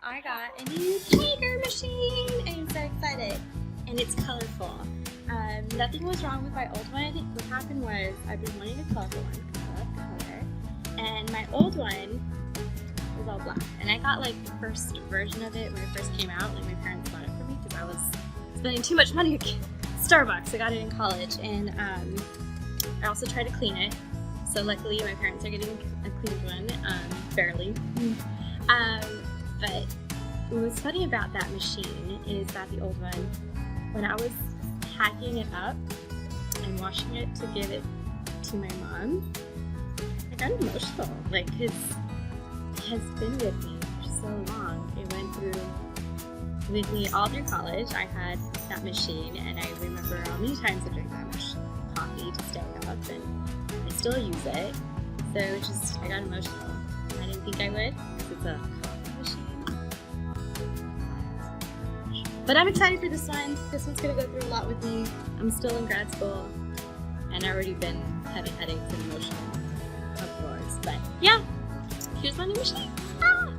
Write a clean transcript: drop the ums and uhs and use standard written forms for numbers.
I got a new Keurig machine. I'm so excited. And it's colorful. Nothing was wrong with my old one. What happened was I've been wanting a colorful one because I love color. And my old one was all black. And I got like the first version of it when it first came out. Like my parents bought it for me because I was spending too much money at Starbucks. I got it in college. And I also tried to clean it. So luckily my parents are getting a cleaned one, barely. But what was funny about that machine is that the old one, when I was packing it up and washing it to give it to my mom, I got emotional, like, because it has been with me for so long. It went with me all through college. I had that machine, and I remember how many times I drank that much coffee to stay up, and I still use it. So it just, I got emotional. I didn't think I would, because it's a coffee machine. But I'm excited for this one. This one's going to go through a lot with me. I'm still in grad school, and I've already been having headaches and emotional, of course. But yeah, here's my new machine. Ah!